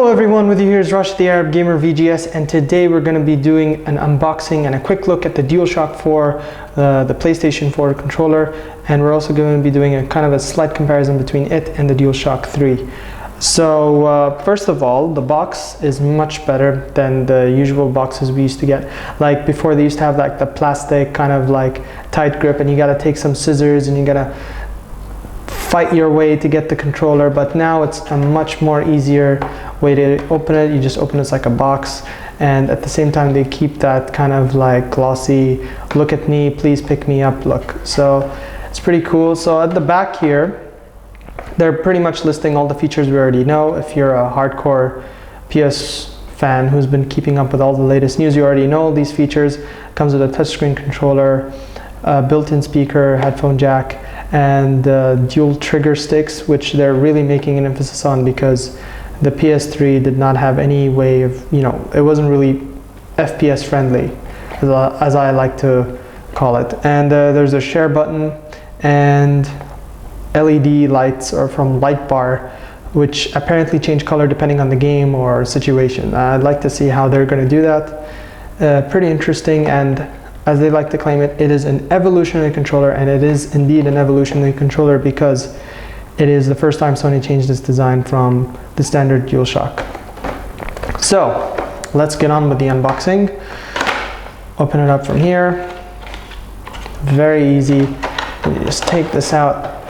Hello everyone, with you here is Rush the Arab Gamer VGS, and today we're going to be doing an unboxing and a quick look at the Dualshock 4, the PlayStation 4 controller, and we're also going to be doing a kind of a slight comparison between it and the Dualshock 3. So first of all, the box is much better than the usual boxes we used to get. Like before, they used to have like the plastic kind of like tight grip, and you got to take some scissors and you got to fight your way to get the controller, but now it's a much more easier way to open it. You just open it like a box, and at the same time they keep that kind of like glossy look at me, please pick me up look. So it's pretty cool. So at the back here, they're pretty much listing all the features we already know. If you're a hardcore PS fan who's been keeping up with all the latest news, you already know all these features. Comes with a touchscreen controller, built-in speaker, headphone jack, and dual trigger sticks, which they're really making an emphasis on because the PS3 did not have any way of, it wasn't really FPS friendly, as I like to call it. And there's a share button and LED lights are from Light Bar, which apparently change color depending on the game or situation. I'd like to see how they're going to do that. Pretty interesting, and as they like to claim it, it is an evolutionary controller, and it is indeed an evolutionary controller because it is the first time Sony changed its design from the standard Dualshock. So let's get on with the unboxing. Open it up from here. Very easy. You just take this out,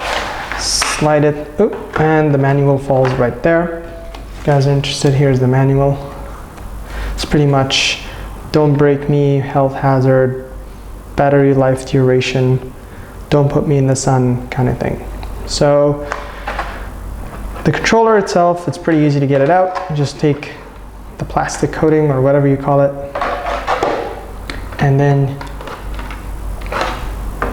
slide it, and the manual falls right there. If you guys are interested, here's the manual. It's pretty much don't break me, health hazard, battery life duration, don't put me in the sun kind of thing. So the controller itself, it's pretty easy to get it out. You just take the plastic coating or whatever you call it, and then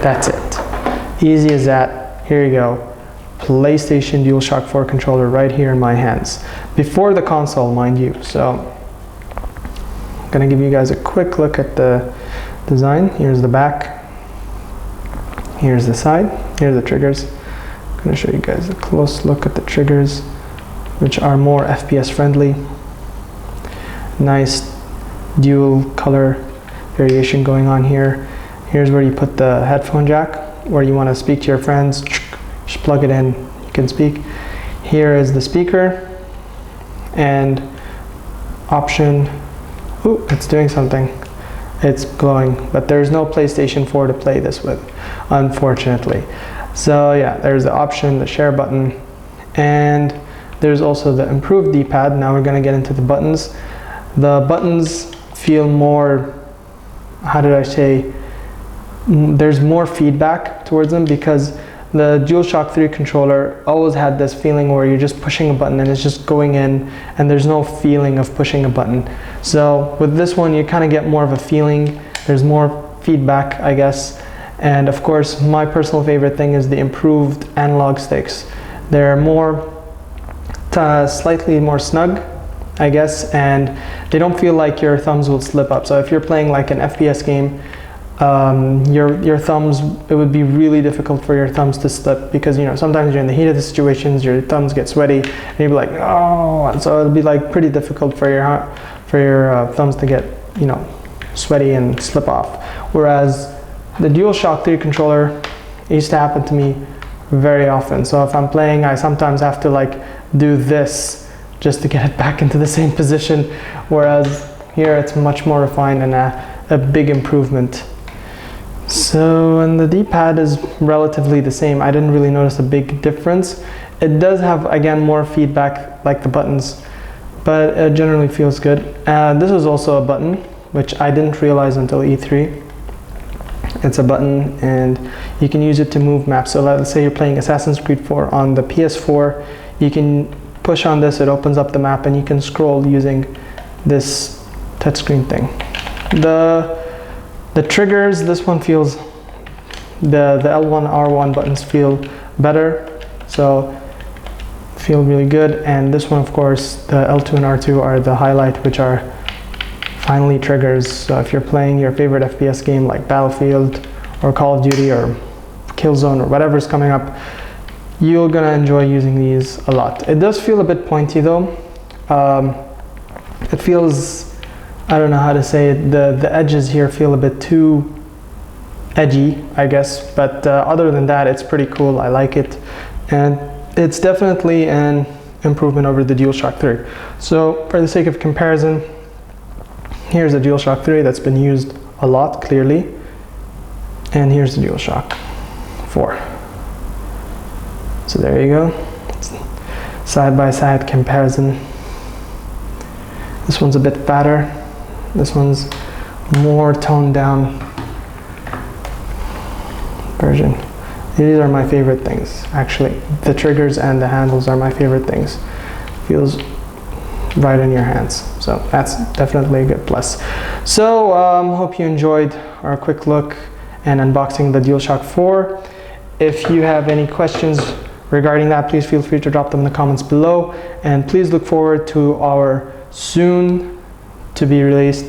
that's it. Easy as that. Here you go. PlayStation Dualshock 4 controller right here in my hands. Before the console, mind you. So I'm gonna give you guys a quick look at the design. Here's the back, here's the side, here's the triggers. I'm gonna show you guys a close look at the triggers, which are more FPS friendly. Nice dual color variation going on here. Here's where you put the headphone jack, where you want to speak to your friends, just plug it in, you can speak. Here is the speaker, and option. Ooh, it's doing something. It's glowing, but there's no PlayStation 4 to play this with, unfortunately. So yeah, there's the option, the share button, and there's also the improved D-pad. Now we're gonna get into the buttons. The buttons feel more, how did I say, there's more feedback towards them, because the Dualshock 3 controller always had this feeling where you're just pushing a button and it's just going in, and there's no feeling of pushing a button. So with this one, you kind of get more of a feeling. There's more feedback, I guess. And of course, my personal favorite thing is the improved analog sticks. They're more, slightly more snug, I guess, and they don't feel like your thumbs will slip up. So if you're playing like an FPS game, your thumbs, it would be really difficult for your thumbs to slip, because sometimes you're in the heat of the situations, your thumbs get sweaty, and you'll be like, oh, so it'll be like pretty difficult for your thumbs to get sweaty and slip off. Whereas the Dualshock 3 controller, it used to happen to me very often. So if I'm playing, I sometimes have to like do this just to get it back into the same position, whereas here it's much more refined and a big improvement. So, and the D-pad is relatively the same. I didn't really notice a big difference. It does have, again, more feedback like the buttons, but it generally feels good. This is also a button, which I didn't realize until E3. It's a button, and you can use it to move maps. So let's say you're playing Assassin's Creed 4 on the PS4, you can push on this, it opens up the map, and you can scroll using this touchscreen thing. The triggers, this one feels, the L1, R1 buttons feel better, so feel really good. And this one, of course, the L2 and R2 are the highlight, which are finally triggers. So if you're playing your favorite FPS game like Battlefield or Call of Duty or Killzone or whatever's coming up, you're gonna enjoy using these a lot. It does feel a bit pointy though, It feels, I don't know how to say it, the edges here feel a bit too edgy, I guess, but other than that, it's pretty cool. I like it, and it's definitely an improvement over the Dualshock 3. So for the sake of comparison, here's a Dualshock 3 that's been used a lot, clearly, and here's the Dualshock 4. So there you go, side-by-side comparison. This one's a bit fatter, this one's more toned down version. These are my favorite things, actually. The triggers and the handles are my favorite things. Feels right in your hands, so that's definitely a good plus. So hope you enjoyed our quick look and unboxing the Dualshock 4. If you have any questions regarding that, please feel free to drop them in the comments below, and please look forward to our soon to be released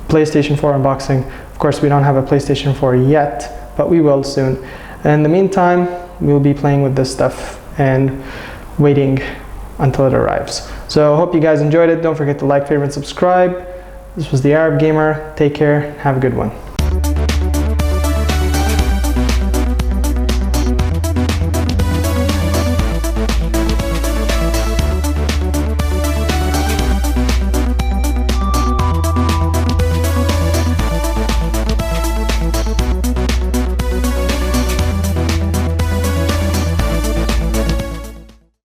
PlayStation 4 unboxing. Of course, we don't have a PlayStation 4 yet, but we will soon. In the meantime, we'll be playing with this stuff and waiting until it arrives. So hope you guys enjoyed it. Don't forget to like, favorite, and subscribe. This was the Arab Gamer. Take care. Have a good one.